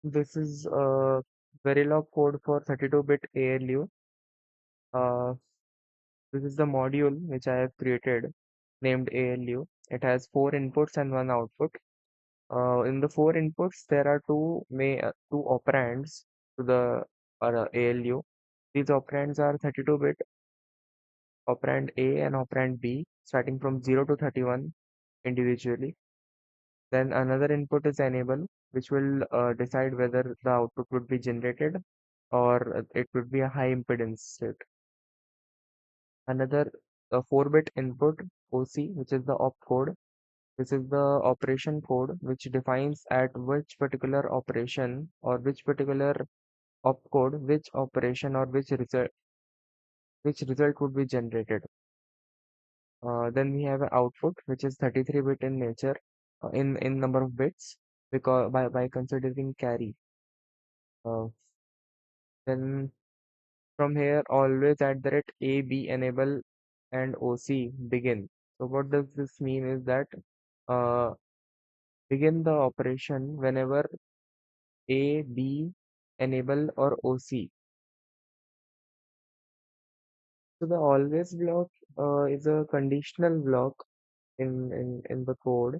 This is a Verilog code for 32-bit ALU. Uh, this is the module which I have created named ALU. It has four inputs and one output. In the four inputs, there are two operands to the ALU. These operands are 32-bit operand A and operand B, starting from 0 to 31 individually. Then another input is enable, which will decide whether the output would be generated or it would be a high impedance state. Another 4-bit input OC, which is the opcode. This is the operation code which defines at which particular operation or which particular opcode, which operation or which result would be generated. Then we have an output which is 33-bit in nature, in number of bits, because by considering carry. Uh, then from here, always at the rate A, B, enable and OC begin. So what does this mean is that uh, begin the operation whenever A, B, enable or OC. So the always block is a conditional block in the code.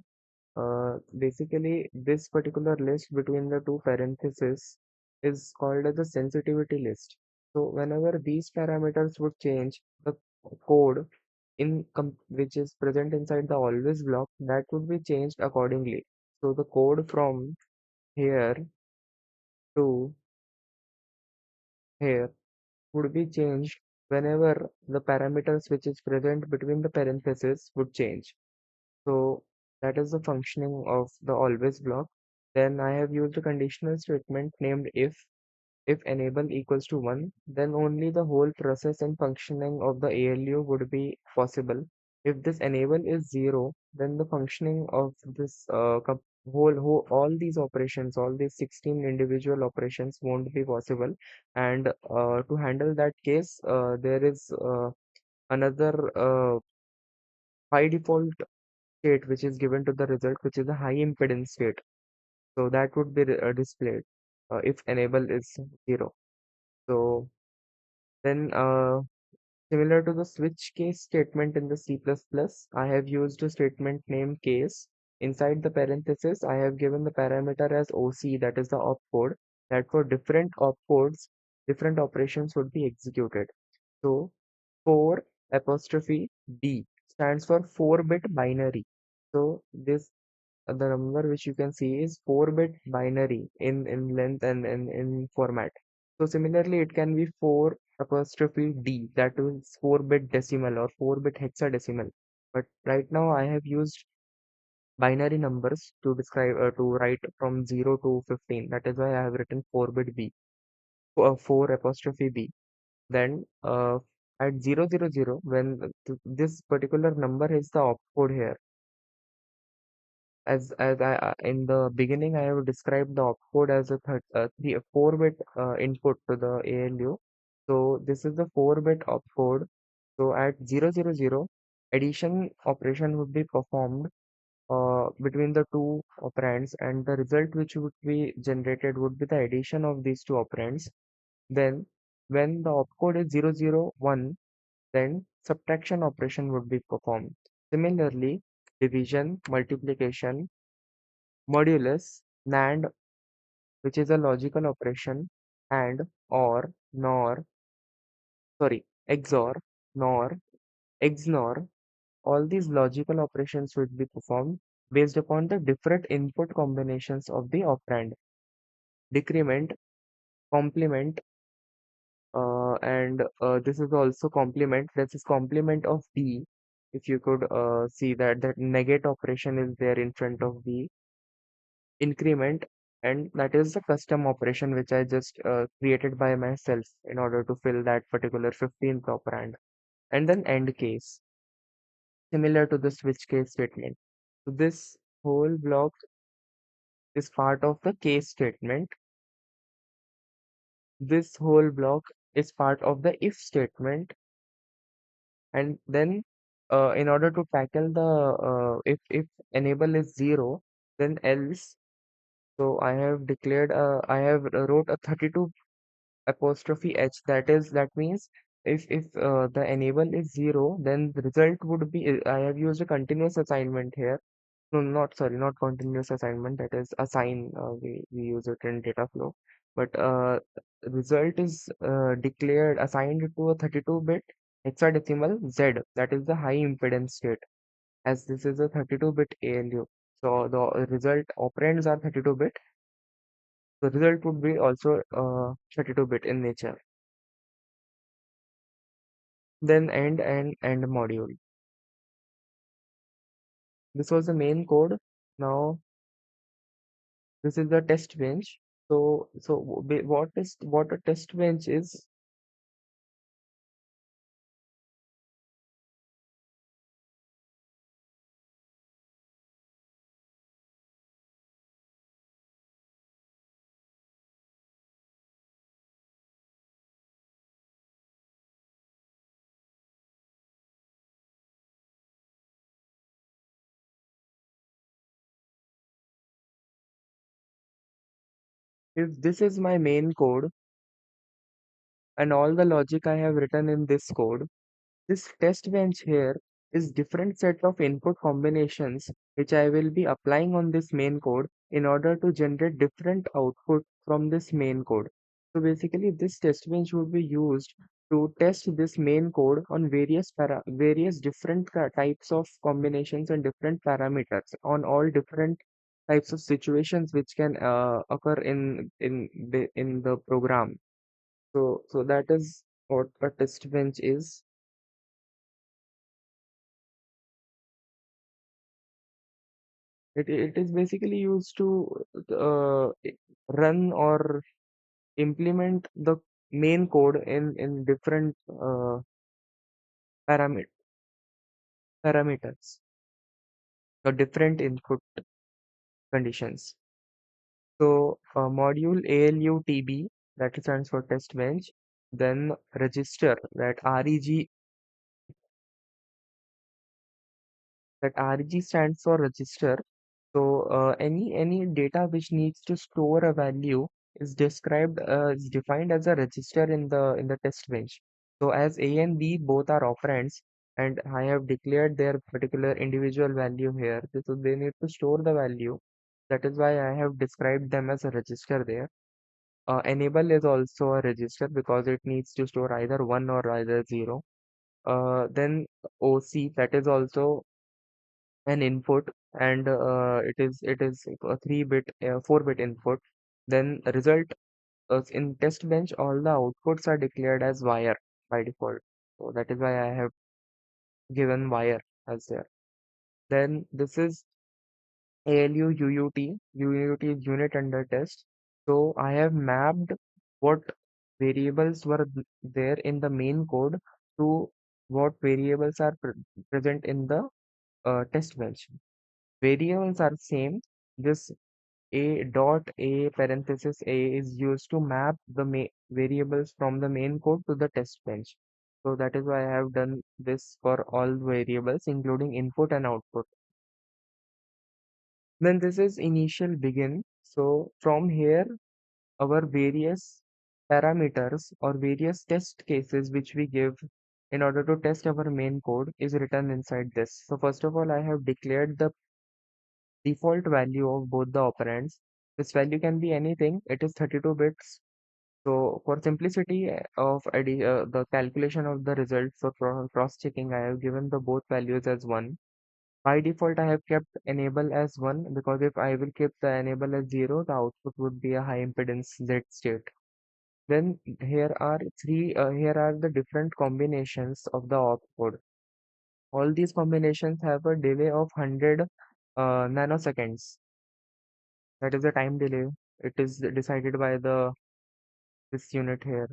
Basically, this particular list between the two parentheses is called as the sensitivity list. So whenever these parameters would change, the code which is present inside the always block, that would be changed accordingly. So the code from here to here would be changed whenever the parameters which is present between the parentheses would change. So that is the functioning of the always block. Then I have used a conditional statement named if enable equals to 1, then only the whole process and functioning of the ALU would be possible. If this enable is 0, then the functioning of this all these operations, all these 16 individual operations won't be possible. And to handle that case, there is another by default state which is given to the result, which is a high impedance state. So that would be displayed if enable is 0. So then similar to the switch case statement in the C++, I have used a statement named case. Inside the parenthesis, I have given the parameter as OC, that is the opcode, that for different opcodes, different operations would be executed. So 4 apostrophe B stands for 4-bit binary. So this the number which you can see is 4-bit binary in length and in format. So similarly, it can be 4 apostrophe D, that is 4-bit decimal or 4-bit hexadecimal. But right now I have used binary numbers to describe to write from 0 to 15. That is why I have written 4-bit B, 4 apostrophe B. Then at 000, when this particular number is the opcode here, as I in the beginning I have described the opcode as a 4-bit input to the ALU. So this is the 4-bit opcode. So at 000, addition operation would be performed between the two operands, and the result which would be generated would be the addition of these two operands. Then when the opcode is 001, then subtraction operation would be performed. Similarly, division, multiplication, modulus, NAND, which is a logical operation, and, or, nor, sorry, XOR, nor, XNOR, all these logical operations would be performed based upon the different input combinations of the operand. Decrement, complement, and this is also complement. This is complement of B. If you could see that negate operation is there in front of B. Increment, and that is the custom operation which I just created by myself in order to fill that particular 15th operand. And then end case, similar to the switch case statement. So this whole block is part of the case statement. This whole block is part of the if statement. And then in order to tackle the if enable is 0, then else So I have declared, I have wrote a 32 apostrophe h. That means if the enable is 0, then the result would be, I have used a continuous assignment here. No, not, sorry, not continuous assignment. That is assign. We use it in data flow. But result is declared assigned to a 32-bit hexadecimal Z. That is the high impedance state, as this is a 32-bit ALU. So the result operands are 32-bit. The result would be also 32-bit in nature. Then end module. This was the main code. Now this is the test bench. What a test bench is? If this is my main code and all the logic I have written in this code, this test bench here is different set of input combinations which I will be applying on this main code in order to generate different output from this main code. So basically this test bench would be used to test this main code on various different types of combinations and different parameters on all different types of situations which can occur in the program. So that is what a test bench is. It is basically used to run or implement the main code in different paramet parameters or different input conditions. So module ALU-TB, that stands for test bench, then register, that REG stands for register. So any data which needs to store a value is defined as a register in the test bench. So as A and B both are operands, and I have declared their particular individual value here, so they need to store the value. That is why I have described them as a register there. Enable is also a register because it needs to store either 1 or either 0. Then OC, that is also an input, and it is a 3-bit 4-bit input. Then result, in test bench all the outputs are declared as wire by default, so that is why I have given wire as there. Then this is ALU UUT is unit under test. So I have mapped what variables were there in the main code to what variables are present in the test bench. Variables are same. This a dot a parenthesis a is used to map the variables from the main code to the test bench. So that is why I have done this for all variables, including input and output. Then this is initial begin. So from here, our various parameters or various test cases which we give in order to test our main code is written inside this. So first of all, I have declared the default value of both the operands. This value can be anything. It is 32 bits. So for simplicity of the calculation of the results for cross-checking, I have given the both values as 1. By default, I have kept enable as 1 because if I will keep the enable as 0, the output would be a high impedance Z state. Then here are the different combinations of the opcode. All these combinations have a delay of 100 nanoseconds. That is the time delay. It is decided by the this unit here.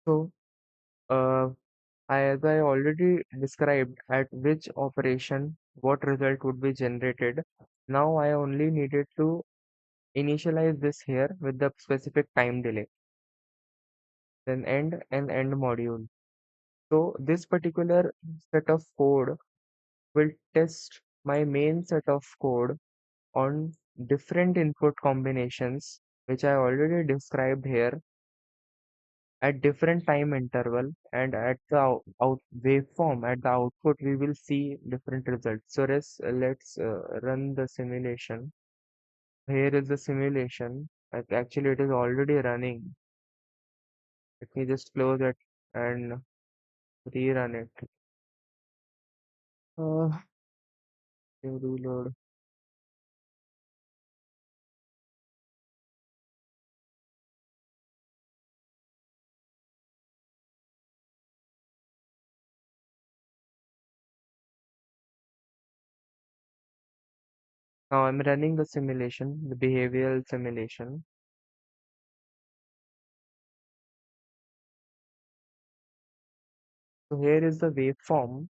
So, uh, as I already described at which operation what result would be generated, now I only needed to initialize this here with the specific time delay, then end module. So this particular set of code will test my main set of code on different input combinations, which I already described here at different time interval, and at the out waveform at the output we will see different results. So let's run the simulation. Here is the simulation. Actually, it is already running. Let me just close it and rerun it. Uh, reload. Now I'm running the simulation, the behavioral simulation. So here is the waveform.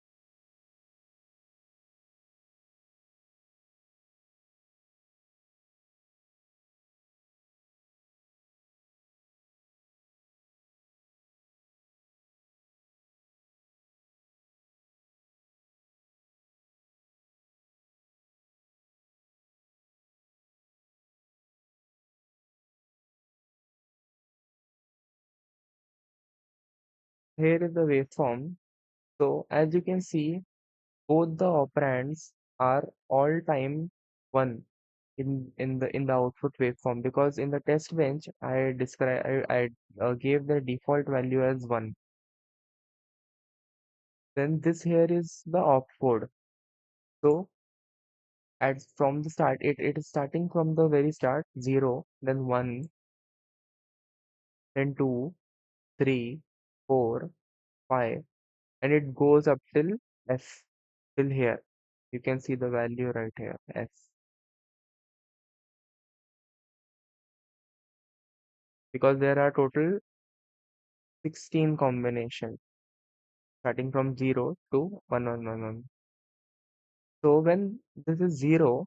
Here is the waveform. So as you can see, both the operands are all time 1 in the output waveform, because in the test bench I gave the default value as 1. Then this here is the opcode. So at from the start, it is starting from the very start, 0, then 1, then 2, 3, 4, 5, and it goes up till f, till here. You can see the value right here, f, because there are total 16 combinations starting from 0 to 1 1 1 1. So when this is 0,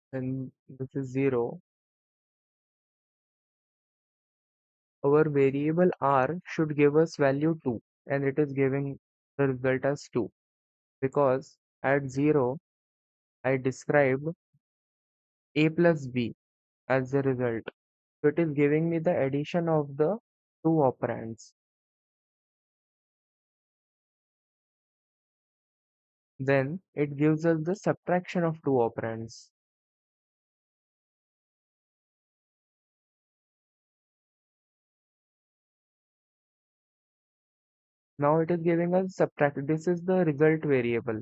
when this is 0, our variable r should give us value 2, and it is giving the result as 2, because at 0 I described a plus b as the result. So it is giving me the addition of the two operands. Then it gives us the subtraction of two operands. Now it is giving us subtract. This is the result variable.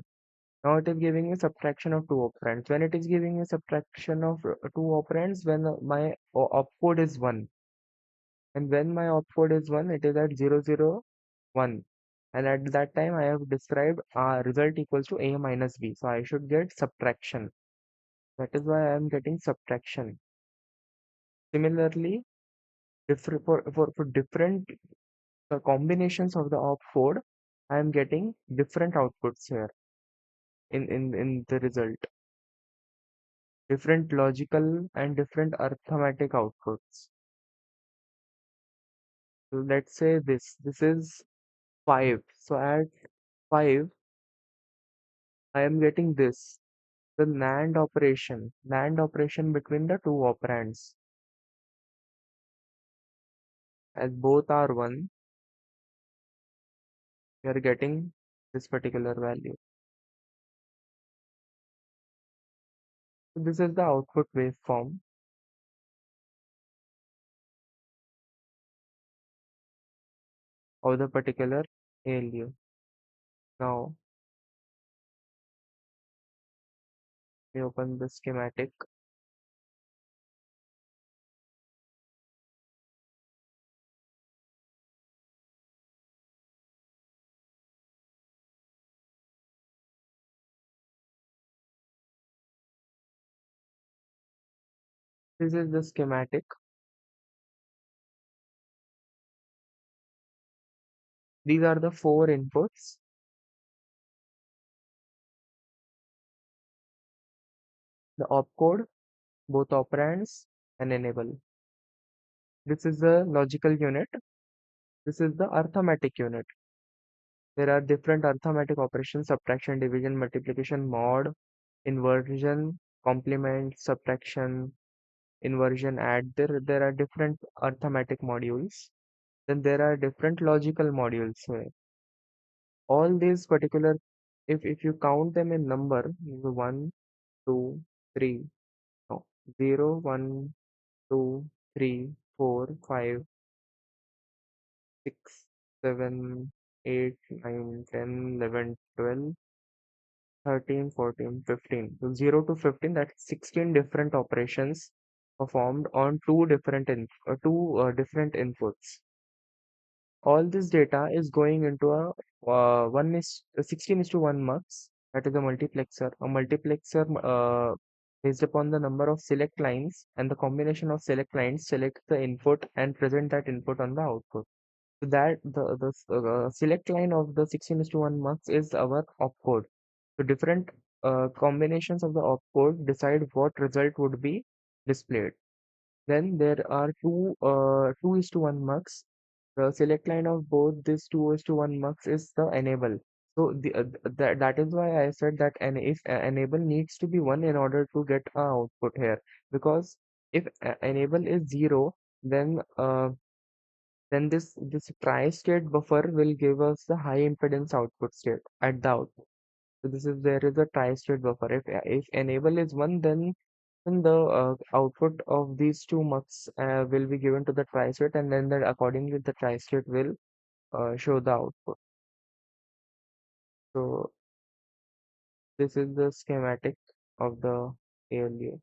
Now it is giving a subtraction of two operands. When it is giving a subtraction of two operands, when my opcode is 1. And when my opcode is 1, it is at 0 0 1. And at that time, I have described result equals to a minus b. So I should get subtraction. That is why I am getting subtraction. Similarly, for different combinations of the opcode, I am getting different outputs here in the result. Different logical and different arithmetic outputs. So let's say this is 5. So at 5, I am getting this, the NAND operation between the two operands. As both are 1, we are getting this particular value. So this is the output waveform of the particular ALU. Now we open the schematic. This is the schematic. These are the 4 inputs: the opcode, both operands, and enable. This is the logical unit. This is the arithmetic unit. There are different arithmetic operations: subtraction, division, multiplication, mod, inversion, complement, subtraction, inversion, add. There are different arithmetic modules. Then there are different logical modules here. All these particular, if you count them in number, 1, 2, 3, no, 0, 1, 2, 3, 4, 5, 6, 7, 8, 9, 10, 11, 12, 13, 14, 15. So 0 to 15, that's 16 different operations performed on two different inputs. All this data is going into a 16 is to 1 mux, that is a multiplexer. A multiplexer, based upon the number of select lines and the combination of select lines, select the input and present that input on the output. So that the select line of the 16 is to 1 mux is our opcode. So different combinations of the opcode decide what result would be displayed. Then there are 2 is to 1 mux. The select line of both these 2 is to 1 mux is the enable. So that is why I said that if enable needs to be 1 in order to get a output here. Because if enable is 0, then this tri-state buffer will give us the high impedance output state at the output. So there is a tri-state buffer. If enable is 1, then the output of these two mux will be given to the tri-state, and then accordingly the tri-state will show the output. So this is the schematic of the ALU.